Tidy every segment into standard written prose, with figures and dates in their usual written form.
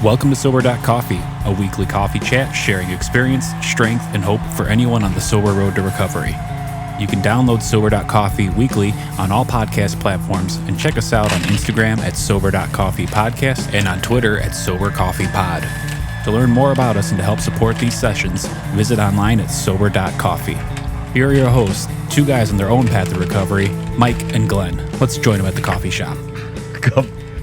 Welcome to Sober.Coffee, a weekly coffee chat sharing experience, strength, and hope for anyone on the sober road to recovery. You can download Sober.Coffee weekly on all podcast platforms and check us out on Instagram at Sober.Coffee Podcast and on Twitter at Sober.Coffee Pod. To learn more about us and to help support these sessions, visit online at Sober.Coffee. Here are your hosts, two guys on their own path to recovery, Mike and Glenn. Let's join them at the coffee shop.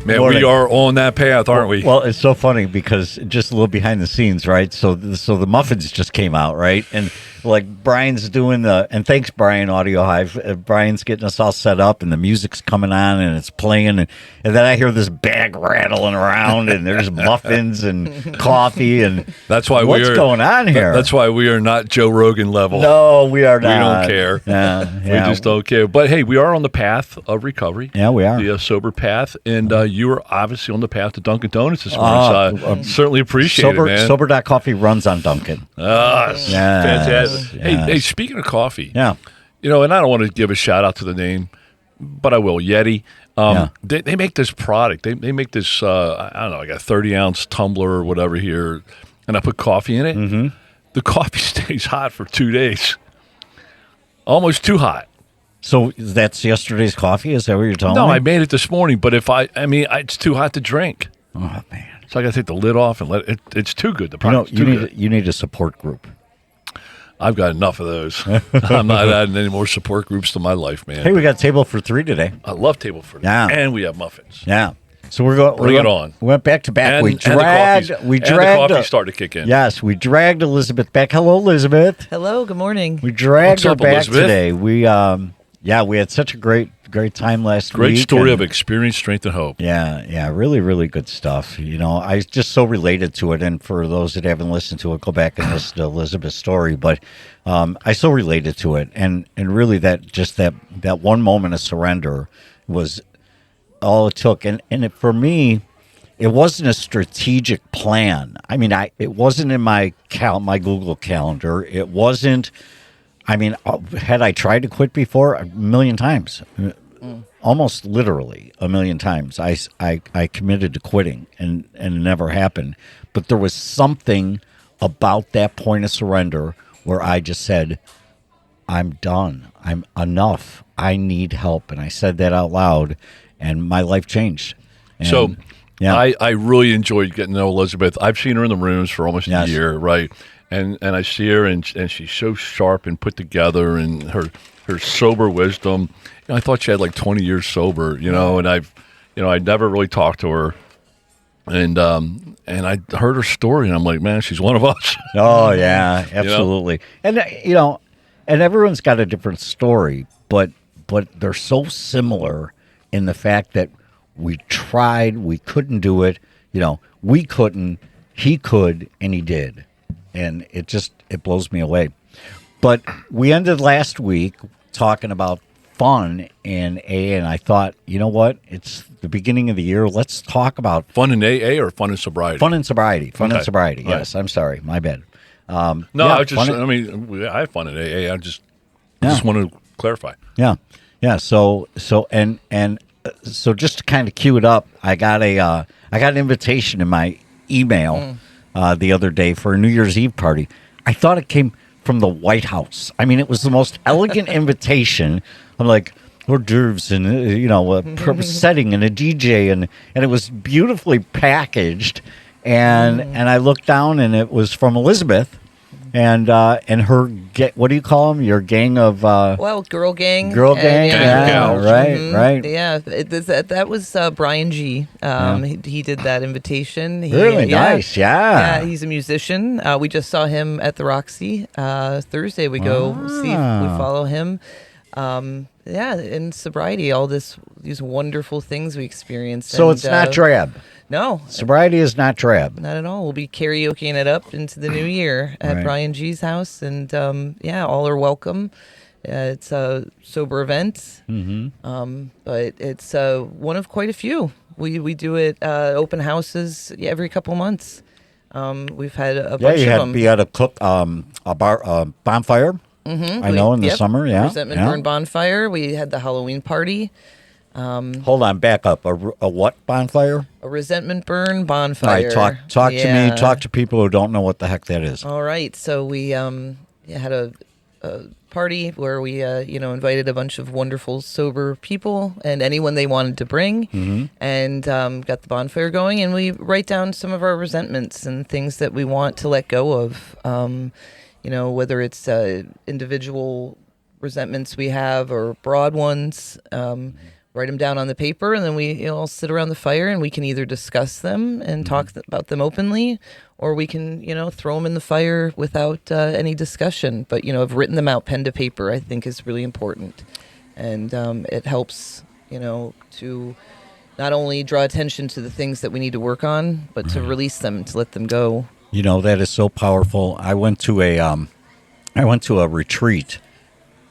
Man, we are on that path, aren't we? Well, it's so funny because just a little behind the scenes, right? So the muffins just came out, right? And like Brian's doing and thanks Brian, Audio Hive. Brian's getting us all set up, and the music's coming on, and it's playing, and then I hear this bag rattling around, and there's muffins and coffee, and that's why what's going on here? That's why we are not Joe Rogan level. No, we are not. We don't care. We just don't care. But hey, we are on the path of recovery. Yeah, we are. The sober path, and you are obviously on the path to Dunkin' Donuts this morning. So I certainly appreciate it, man. Sober.Coffee runs on Dunkin'. Fantastic. Hey, speaking of coffee, and I don't want to give a shout out to the name, but I will. Yeti. They make this product. They make this. I don't know. I got a 30-ounce tumbler or whatever here, and I put coffee in it. Mm-hmm. The coffee stays hot for 2 days, almost too hot. So that's yesterday's coffee? Is that what you're telling me? No, I made it this morning, but it's too hot to drink. Oh man! So I got to take the lid off and let it. It's too good. The product's too good. You need a support group. I've got enough of those. I'm not adding any more support groups to my life, man. Hey, we got table for three today. I love table for three. Yeah. And we have muffins. Yeah. So we're going. Bring it on. We went back to back. And, we dragged. And the coffee started to kick in. Yes, we dragged Elizabeth back. Hello, Elizabeth. Hello. Good morning. We dragged her back Elizabeth? today. We had such a great time last week. Great story of experience, strength, and hope. Yeah, really, really good stuff. I just so related to it, and for those that haven't listened to it, go back and listen to Elizabeth's story. But I so related to it, and really that one moment of surrender was all it took. And for me, it wasn't a strategic plan. I mean, it wasn't in my Google Calendar. It wasn't. I mean, had I tried to quit before? A million times. Almost literally a million times. I committed to quitting, and it never happened. But there was something about that point of surrender where I just said, I'm done. I'm enough. I need help. And I said that out loud, and my life changed. And, I really enjoyed getting to know Elizabeth. I've seen her in the rooms for almost a year, right? And I see her, and she's so sharp and put together, and her sober wisdom. I thought she had like 20 years sober, and I never really talked to her, and I heard her story, and I'm like, man, she's one of us. Oh yeah, absolutely. And and everyone's got a different story, but they're so similar in the fact that we tried, we couldn't do it. We couldn't, he could, and he did. And it blows me away. But we ended last week talking about fun in AA, and I thought, you know what? It's the beginning of the year. Let's talk about fun in AA or fun in sobriety. Fun in sobriety. Fun in sobriety. Right. Yes, I'm sorry, my bad. I have fun in AA. I just want to clarify. Yeah. So just to kind of cue it up, I got an invitation in my email. The other day for a New Year's Eve party. I thought it came from the White House. I mean, it was the most elegant invitation. I'm like, hors d'oeuvres and a setting and a DJ and it was beautifully packaged. And I looked down and it was from Elizabeth and her what do you call them? Your gang of girl gang. Girl gang. Right. Yeah, that was Brian G. He did that invitation. Really nice. Yeah, he's a musician. We just saw him at the Roxy Thursday. We go see. We follow him. In sobriety, all these wonderful things we experienced. So it's not drab. No. Sobriety is not drab. Not at all. We'll be karaokeing it up into the new year at Brian G's house. And, all are welcome. It's a sober event. Mm-hmm. But it's one of quite a few. We do it open houses every couple months. We've had a bunch of them. You had a bonfire. Mm-hmm. I know in the summer. Yeah. Resentment Burn bonfire. We had the Halloween party. Hold on, back up. A what bonfire? A resentment burn bonfire. All right, talk to me. Talk to people who don't know what the heck that is. All right, so we had a party where we invited a bunch of wonderful sober people and anyone they wanted to bring, and got the bonfire going, and we write down some of our resentments and things that we want to let go of. Whether it's individual resentments we have or broad ones. Write them down on the paper, and then we all sit around the fire, and we can either discuss them and talk about them openly, or we can throw them in the fire without any discussion. But I've written them out pen to paper. I think is really important, and it helps to not only draw attention to the things that we need to work on, but to release them, to let them go. That is so powerful. I went to a retreat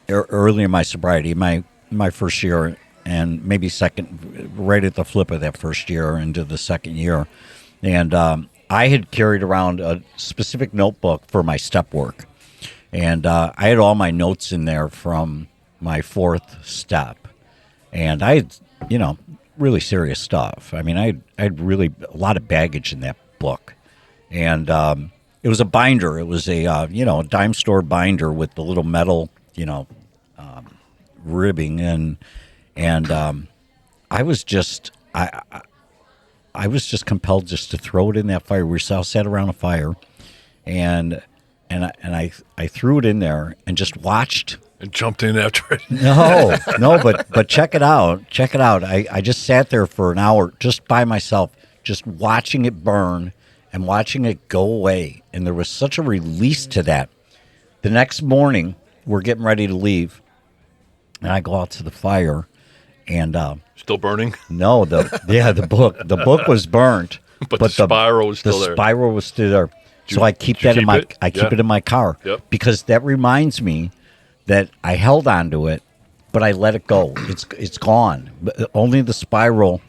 early in my sobriety, my first year. And maybe second, right at the flip of that first year into the second year. And I had carried around a specific notebook for my step work. And I had all my notes in there from my fourth step. And I had, really serious stuff. I mean, I had really a lot of baggage in that book. And it was a binder. It was a dime store binder with the little metal, ribbing and I was just compelled just to throw it in that fire. We all sat around a fire, and I threw it in there and just watched. And jumped in after it. No, but check it out. I just sat there for an hour just by myself, just watching it burn and watching it go away. And there was such a release to that. The next morning, we're getting ready to leave, and I go out to the fire. And still burning? No, the book was burnt, but the spiral was still there. The spiral was still there. So I keep that in my keep it in my car because that reminds me that I held on to it, but I let it go. It's gone. But only the spiral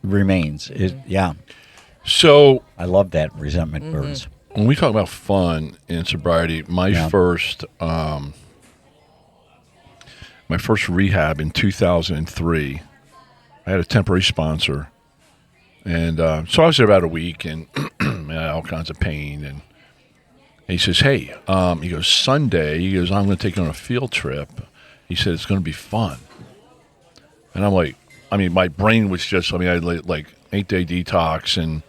remains. So I love that resentment burns. When we talk about fun in sobriety, my first rehab in 2003, I had a temporary sponsor. And so I was there about a week and I had all kinds of pain. And he says, hey, he goes, Sunday, I'm going to take you on a field trip. He said, it's going to be fun. And I'm like, my brain was just, I had like 8-day detox and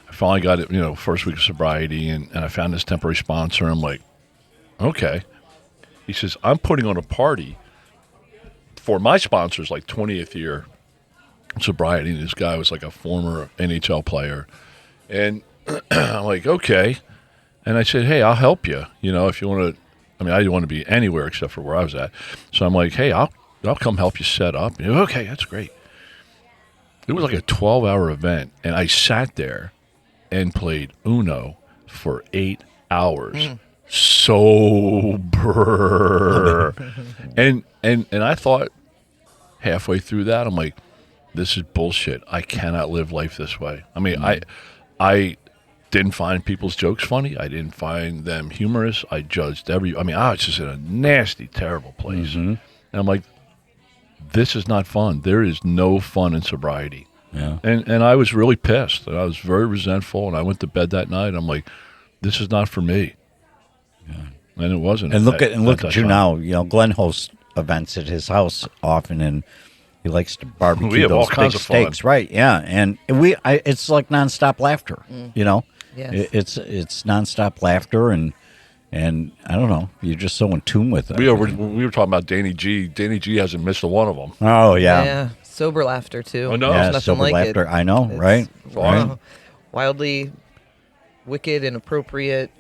I finally got it, first week of sobriety and I found this temporary sponsor. I'm like, okay. He says, I'm putting on a party for my sponsor's 20th year sobriety. And this guy was like a former NHL player. And I'm like, okay. And I said, hey, I'll help you, if you want to. I didn't want to be anywhere except for where I was at. So I'm like, hey, I'll come help you set up. And okay, that's great. It was like a 12-hour event. And I sat there and played Uno for 8 hours. Sober. and I thought halfway through that, I'm like, this is bullshit. I cannot live life this way. I didn't find people's jokes funny. I didn't find them humorous. I judged I was just in a nasty, terrible place. And I'm like, this is not fun. There is no fun in sobriety. Yeah. And I was really pissed. And I was very resentful. And I went to bed that night. I'm like, this is not for me. Yeah. And it wasn't. And look at you now. Glenn hosts events at his house often, and he likes to barbecue we have those all kinds big of fun. steaks, right? Yeah, and it's like nonstop laughter. Yes. It's nonstop laughter, and I don't know, you're just so in tune with it. We were talking about Danny G. Danny G hasn't missed one of them. Oh yeah, yeah, sober laughter too. I know. Yeah, There's nothing sober like laughter. it. I know, right? Right. Wildly wicked, inappropriate.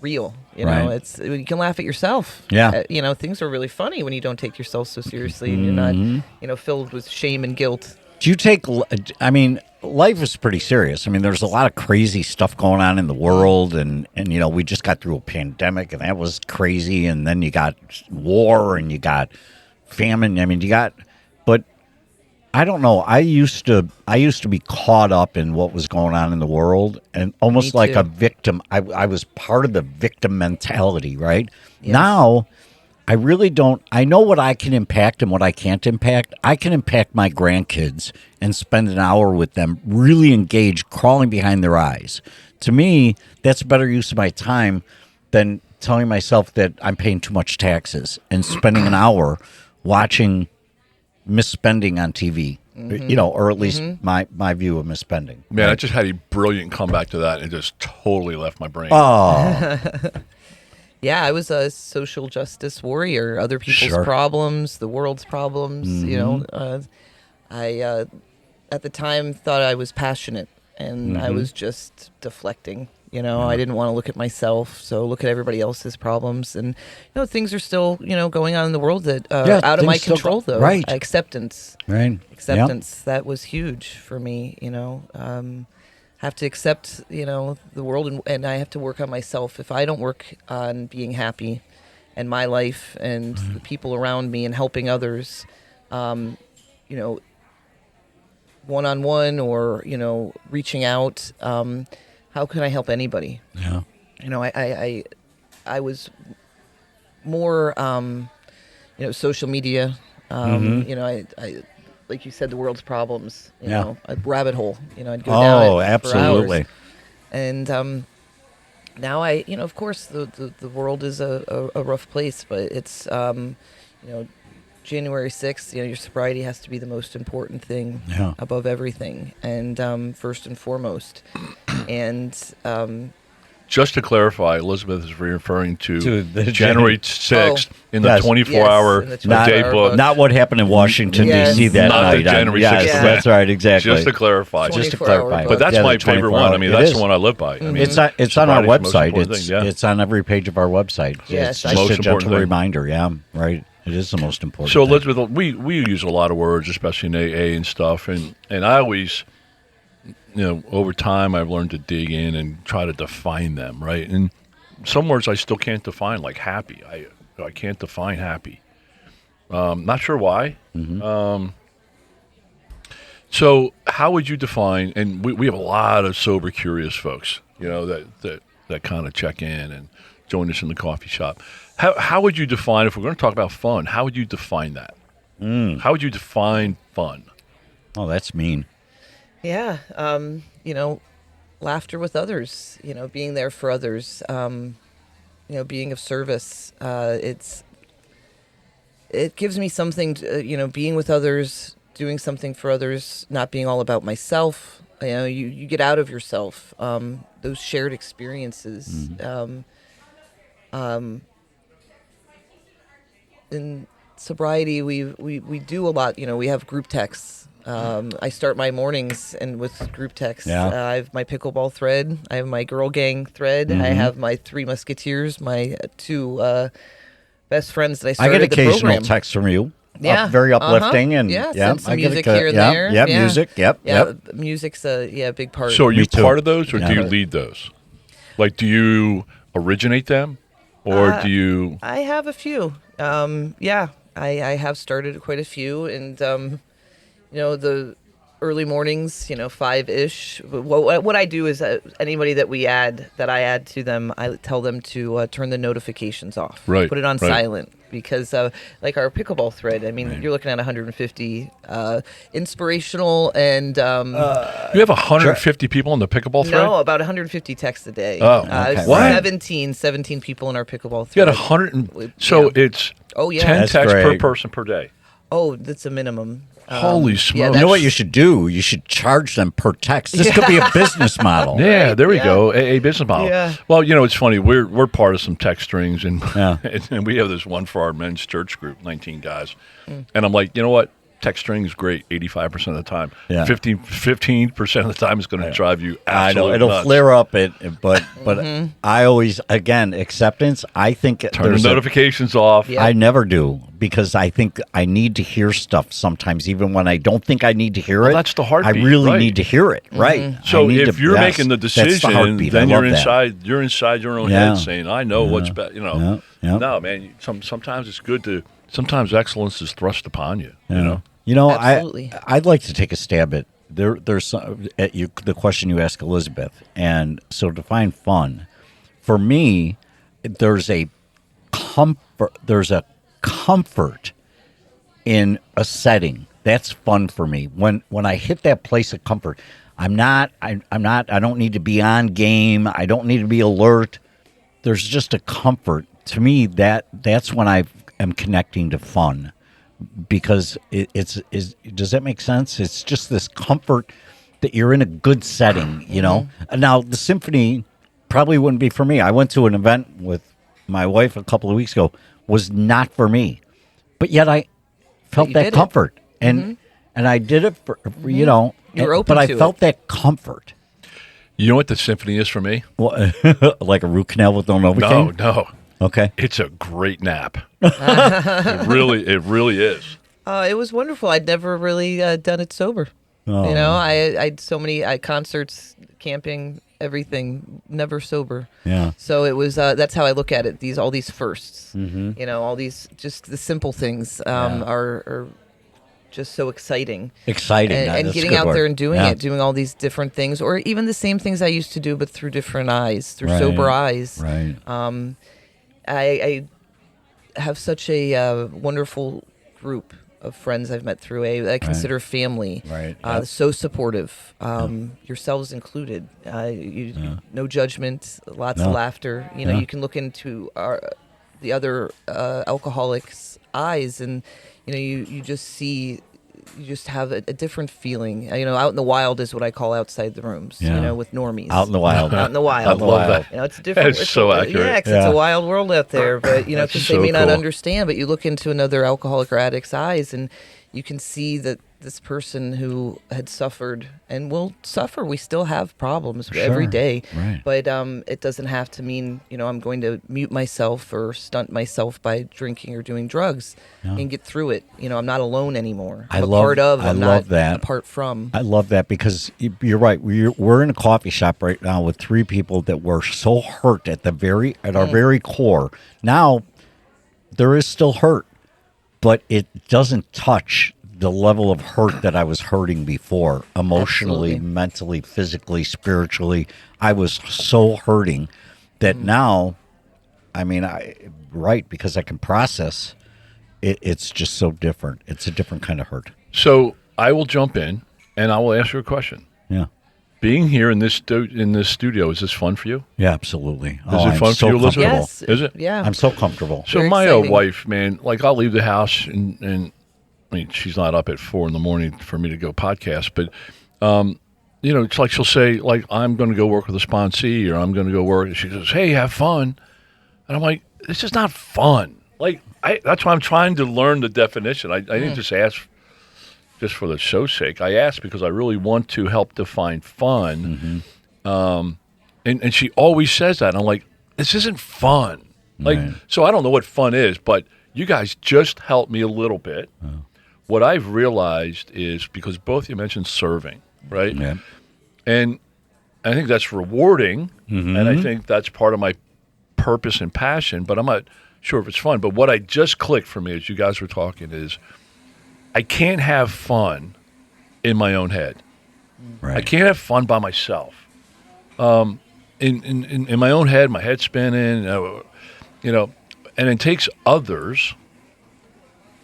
Real. Right. It's you can laugh at yourself. Yeah. Things are really funny when you don't take yourself so seriously and you're not, filled with shame and guilt. Do you take? Life is pretty serious. There's a lot of crazy stuff going on in the world, and we just got through a pandemic, and that was crazy. And then you got war, and you got famine. But I don't know. I used to be caught up in what was going on in the world, and almost like a victim. I was part of the victim mentality, right? Yes. Now, I really don't. I know what I can impact and what I can't impact. I can impact my grandkids and spend an hour with them, really engaged, crawling behind their eyes. To me, that's a better use of my time than telling myself that I'm paying too much taxes and spending an hour watching misspending on TV. Or at least my view of misspending. Man, I just had a brilliant comeback to that and it just totally left my brain. Oh. Yeah, I was a social justice warrior. Other people's problems, the world's problems. I at the time thought I was passionate, and I was just deflecting. I didn't want to look at myself, so look at everybody else's problems. And things are still going on in the world that are out of my control, though. Right. Acceptance. Right. Acceptance. That was huge for me. Have to accept, the world, and I have to work on myself. If I don't work on being happy and my life and the people around me and helping others, one-on-one or, reaching out, how can I help anybody? Yeah. I was more, social media, I like you said, the world's problems, a rabbit hole, I'd go down it absolutely. for hours. And now of course, the world is a rough place, but it's, January 6th, your sobriety has to be the most important thing above everything, and first and foremost. And just to clarify, Elizabeth is referring to the January 6th in the Yes. 24-hour day book. Not what happened in Washington, Yes. D.C. that Not the night. January 6th Yes, event. that's right, exactly. Just to clarify. Just to 24-hour clarify. book. But that's Yeah, my the favorite 24 one. I mean, hour. that's It the is. one I live by. I mean, It's on our sobriety's the most website. important thing, It's on every page of our website. Yes, It's most just a important gentle thing. reminder. Yeah, right. It is the most important. So, thing. Elizabeth, we use a lot of words, especially in AA and stuff, and I always, over time I've learned to dig in and try to define them, right? And some words I still can't define, like happy. I can't define happy. Not sure why. So how would you define, and we have a lot of sober curious folks, that kind of check in and join us in the coffee shop. How would you define, if we're going to talk about fun, how would you define that? How would you define fun? Oh, that's mean. Yeah, laughter with others, being there for others, being of service. It gives me something, being with others, doing something for others, not being all about myself. You get out of yourself, those shared experiences. In sobriety, we do a lot. We have group texts. I start my mornings with group texts. Yeah. I have my pickleball thread. I have my girl gang thread. I have my 3 musketeers, my 2 best friends that I I started get the occasional program. texts from you. Yeah. Very uplifting and some I get music here and there. Yeah, music. Yep. Music's a big part. So are you Me too. part of those, or Yeah. do you lead those? Like, do you originate them, or do you? I have a few. I have started quite a few, and the early mornings, 5-ish. What I do is anybody that I add to them, I tell them to turn the notifications off. Right, Put it on right. silent, because like our pickleball thread, I mean, you're looking at 150 inspirational and You have 150 people on the pickleball thread. no, about 150 texts a day. Oh, okay. What? 17 people in our pickleball You thread. got 100. So it's Oh, yeah. 10 That's texts per great. person per day. Oh, that's a minimum. Holy smokes! You know what you should do? You should charge them per text. This could be a business model. Yeah, there we yeah. go. A business model. Yeah. Well, it's funny. We're part of some text strings, and Yeah. and we have this one for our men's church group, 19 guys. And I'm like, you know what? Text string is great 85% of the time. Yeah. 15% of the time is going to drive you I absolutely know it'll nuts. flare up, but I always acceptance. I think Turn the there's notifications off. Yeah. I never do, because I think I need to hear stuff sometimes, even when I don't think I need to hear it. that's the heartbeat, I really right. need to hear it, right? So I need if to- you're yes, making the that's the decision, heartbeat. then I you're love that. inside your own Yeah. head saying, "I know what's best." Yeah. No, man. Sometimes it's good to. Sometimes excellence is thrust upon you. Absolutely. I'd like to take a stab at there's some, at you the question you asked Elizabeth, and so define fun. For me, there's a comfort. There's a comfort in a setting. That's fun for me. When I hit that place of comfort, I don't need to be on game. I don't need to be alert. There's just a comfort. To me, that's when I am connecting to fun, because does that make sense? It's just this comfort that you're in a good setting, you know? Now, the symphony probably wouldn't be for me. I went to an event with my wife a couple of weeks ago, was not for me. But yet I felt that comfort. And I did it for, you know, you were open but to I felt it. that comfort. You know what the symphony is for me? Well, like a root canal with no Novocaine? No. Okay. It's a great nap. It really is. It was wonderful. I'd never really done it sober. Oh. You know, I had so many concerts, camping, everything, never sober. Yeah. So it was. That's how I look at it. All these firsts. You know, all these just the simple things are just so exciting. Exciting. And That's a getting good out word. there and doing Yeah. it, doing all these different things, or even the same things I used to do, but through different eyes, through Right. sober eyes. Right. I have such a wonderful group of friends I've met through I consider family. Right. Yep. So supportive, yourselves included. No judgment, lots of laughter. You know, Yeah. you can look into the other alcoholics' eyes, and you know, you just see. You just have a different feeling. You know, out in the wild is what I call outside the rooms. Yeah. You know, with normies. Out in the wild. Out in the wild. Out in the wild. You know, it's different. That's so accurate. Yeah, 'cause Yeah. it's a wild world out there. But you know, That's because so they may not cool. understand. But you look into another alcoholic or addict's eyes, and you can see that this person who had suffered and will suffer. We still have problems every Sure. day. Right. But it doesn't have to mean, you know, I'm going to mute myself or stunt myself by drinking or doing drugs and get through it. You know, I'm not alone anymore. I'm a part of. I'm love not that. apart from. I love that, because you're right. We're in a coffee shop right now with three people that were so hurt at our very core. Now, there is still hurt, but it doesn't touch the level of hurt that I was hurting before, emotionally, Absolutely. mentally, physically, spiritually. I was so hurting that now, I mean, because I can process. It's just so different. It's a different kind of hurt. So I will jump in and I will ask you a question. Yeah. Being here in this studio, is this fun for you? Yeah, absolutely. Is it fun for you, Elizabeth? Yes. Is it? Yeah. I'm so comfortable. So Very my exciting. wife, man, like I'll leave the house and I mean, she's not up at 4 a.m. for me to go podcast, but you know, it's like she'll say, like, I'm going to go work with a sponsee, or I'm going to go work. And she says, hey, have fun. And I'm like, this is not fun. Like, that's why I'm trying to learn the definition. I didn't just ask just for the show's sake. I asked because I really want to help define fun. And she always says that. And I'm like, this isn't fun. Like, Right. so I don't know what fun is, but you guys just helped me a little bit. What I've realized is, because both you mentioned serving, right? Yeah. And I think that's rewarding, and I think that's part of my purpose and passion, but I'm not sure if it's fun. But what I just clicked for me as you guys were talking is, I can't have fun in my own head. Right. I can't have fun by myself. In my own head, my head's spinning, you know, and it takes others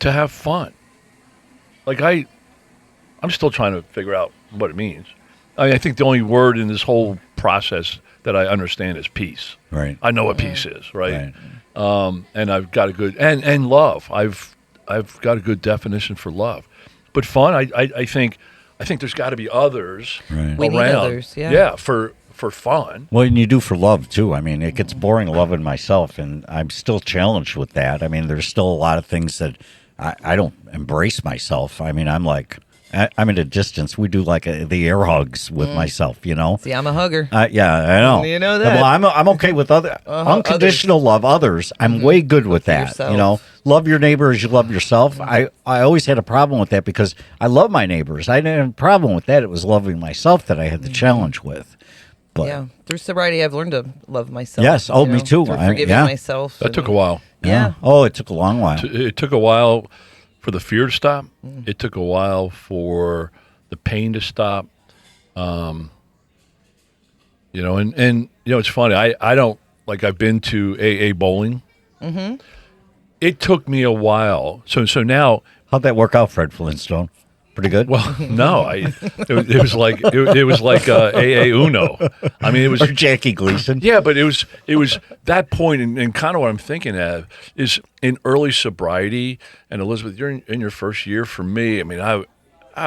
to have fun. Like I'm still trying to figure out what it means. I think the only word in this whole process that I understand is peace. Right. I know what peace is, right? And I've got a good and love. I've got a good definition for love. But fun, I think there's got to be others Right. We around. need others, yeah. Yeah, for fun. Well, and you do for love too. I mean, it gets boring loving myself, and I'm still challenged with that. I mean, there's still a lot of things that I don't embrace myself. I mean, I'm at a distance. We do like the air hugs with myself, you know. See, I'm a hugger. Yeah, I know. You know that. Well, I'm okay with unconditional love others. I'm way good with that. yourself. You know, love your neighbor as you love yourself. I always had a problem with that, because I love my neighbors. I didn't have a problem with that. It was loving myself that I had the challenge with. But Yeah, through sobriety, I've learned to love myself. Yes. Oh, you me know, too. through I- forgiving yeah. myself. That took a while. Yeah. Oh, it took a long while. It took a while for the fear to stop. It took a while for the pain to stop. You know, and you know, it's funny. I don't, like, I've been to AA bowling. it took me a while. So now. How'd that work out, Fred Flintstone? Pretty good. Well, no, it was like AA Uno. I mean, it was or Jackie Gleason. Yeah, but it was that point, and kind of what I'm thinking of is in early sobriety. And Elizabeth, you're in your first year. For me, I mean, I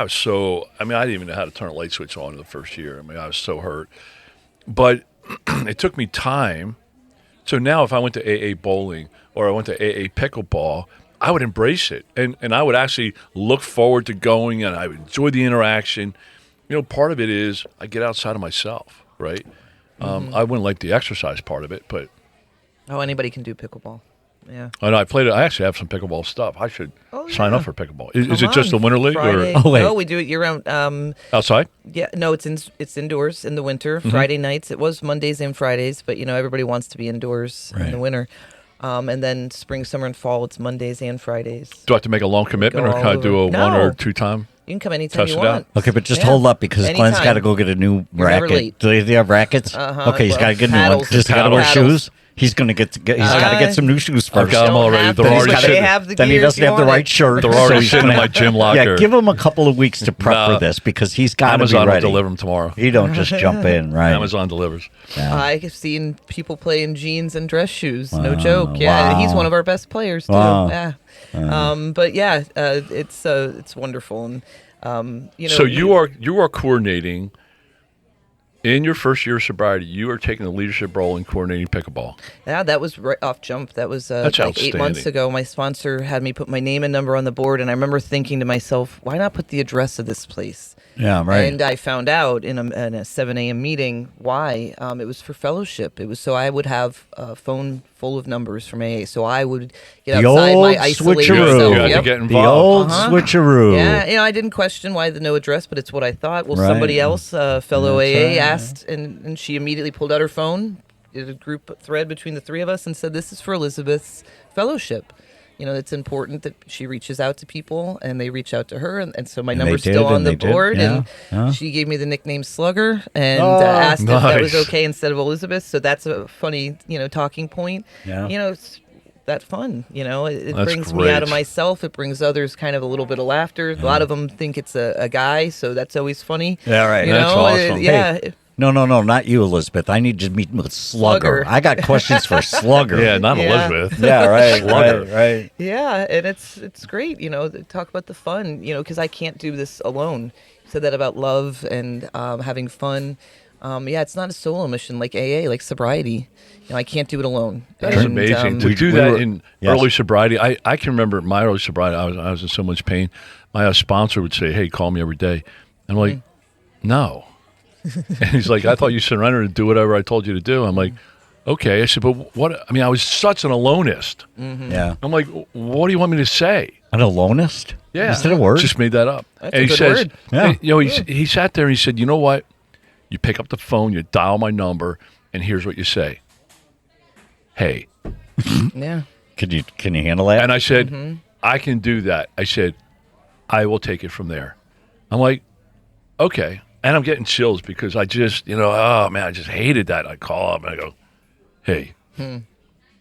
was so. I mean, I didn't even know how to turn a light switch on in the first year. I mean, I was so hurt. But it took me time. So now, if I went to AA bowling or I went to AA pickleball, I would embrace it, and I would actually look forward to going, and I would enjoy the interaction. You know, part of it is I get outside of myself, right? I wouldn't like the exercise part of it, but anybody can do pickleball. Yeah. And I played it. I actually have some pickleball stuff. I should sign up for pickleball. Is it just the winter league Friday. or? No, we do it year round. Outside? Yeah, no, it's indoors in the winter. Friday nights. It was Mondays and Fridays, but everybody wants to be indoors in the winter. And then spring, summer, and fall, it's Mondays and Fridays. Do I have to make a long commitment, or can I do a 1 or 2 time? You can come anytime you want. Out? Okay, but just hold up because Glenn's got to go get a new racket. Do they have rackets? Okay, he's got to get a new one. Does he got to wear shoes? He's going to he's got to get some new shoes first. I've got them already. They're already sitting. Then he doesn't have the right shirt. They're already sitting in my gym locker. Yeah, give him a couple of weeks to prep for this because he's got to be ready. Amazon will deliver them tomorrow. He don't just jump in, right? Amazon delivers. Yeah. I've seen people play in jeans and dress shoes. No joke. Yeah, he's one of our best players too. Yeah. But yeah, it's wonderful, and So you are coordinating. In your first year of sobriety, you are taking the leadership role in coordinating pickleball. Yeah, that was right off jump. That was like 8 months ago. My sponsor had me put my name and number on the board, and I remember thinking to myself, why not put the address of this place? Yeah, right. And I found out in a 7 a.m. meeting why. It was for fellowship. It was so I would have a phone full of numbers from AA. So I would get outside my isolated self. To get involved. The old switcheroo. Yeah, I didn't question why the no address, but it's what I thought. Well, somebody else, fellow AA, asked, and she immediately pulled out her phone, did a group thread between the 3 of us, and said, "This is for Elizabeth's fellowship." It's important that she reaches out to people, and they reach out to her, and so my number's still on the board, and she gave me the nickname Slugger, and asked if that was okay instead of Elizabeth. So that's a funny, talking point. Yeah. It's that fun. It That's brings great. me out of myself. It brings others kind of a little bit of laughter. A lot of them think it's a guy, so that's always funny. Yeah, right. That's awesome. Hey. No, not you, Elizabeth. I need to meet with Slugger. I got questions for Slugger. Yeah, not Elizabeth. Yeah, right. Slugger. Right. Yeah, and it's great, to talk about the fun, because I can't do this alone. You said that about love and having fun. It's not a solo mission like AA, like sobriety. I can't do it alone. That's amazing. To do that in early sobriety, I can remember my early sobriety, I was in so much pain. My sponsor would say, "Hey, call me every day." I'm like, no. And he's like, "I thought you surrendered and do whatever I told you to do." I'm like, okay. I said, "But what?" I mean, I was such an alonist. Yeah. I'm like, "What do you want me to say?" An alonist? Yeah. Is that a word? Just made that up. That's and a he good says, word. Yeah. He sat there and he said, "You know what? You pick up the phone, you dial my number, and here's what you say. Hey." Yeah. Can you handle that? And I said, "I can do that." I said, "I will take it from there." I'm like, okay. And I'm getting chills because I just, oh man, I just hated that. I call up and I go, "Hey." And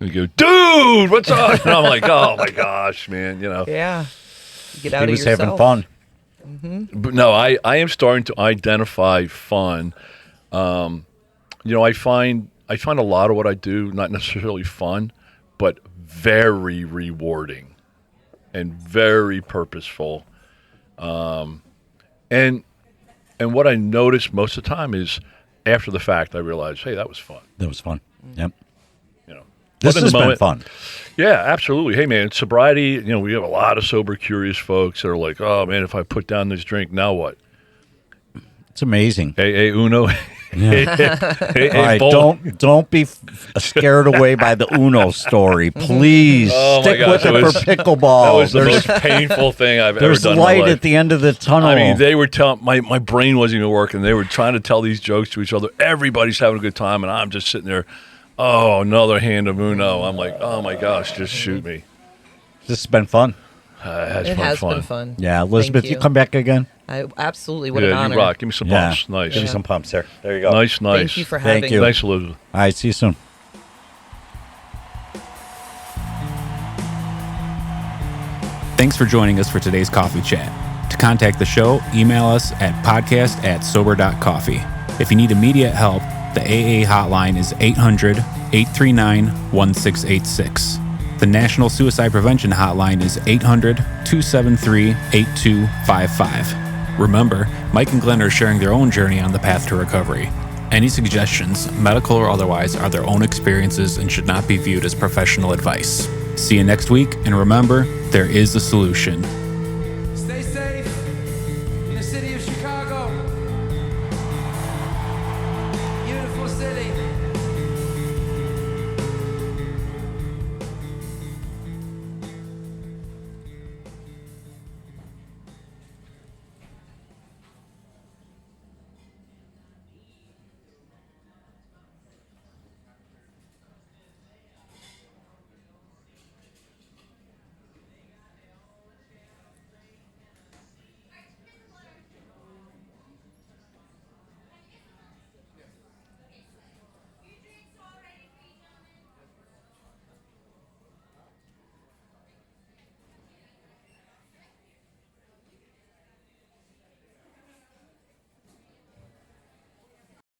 he go, "Dude, what's up?" And I'm like, oh my gosh, man, Yeah. You get out he of was yourself. having fun. But no, I am starting to identify fun. I find a lot of what I do not necessarily fun, but very rewarding and very purposeful. And what I notice most of the time is after the fact, I realize, hey, that was fun. That was fun. Yep. This has been fun. Yeah, absolutely. Hey, man, sobriety, we have a lot of sober, curious folks that are like, oh, man, if I put down this drink, now what? It's amazing. AA Uno. Yeah. All right, don't be scared away by the Uno story. Please stick with it for pickleball. That was the most painful thing I've ever done. There's light at the end of the tunnel. I mean, they were telling my brain wasn't even working. They were trying to tell these jokes to each other. Everybody's having a good time, and I'm just sitting there. Oh, another hand of Uno. I'm like, oh my gosh, just shoot me. This has been fun. It has been fun. Yeah, Elizabeth, you come back again? I absolutely. What an honor. You rock. Give me some pumps. Nice. Give me some pumps there. There you go. Nice. Thank you for having me. Thanks, Elizabeth. All right, see you soon. Thanks for joining us for today's coffee chat. To contact the show, email us at podcast@Sober.Coffee. If you need immediate help, the AA hotline is 800-839-1686. The National Suicide Prevention Hotline is 800-273-8255. Remember, Mike and Glenn are sharing their own journey on the path to recovery. Any suggestions, medical or otherwise, are their own experiences and should not be viewed as professional advice. See you next week, and remember, there is a solution.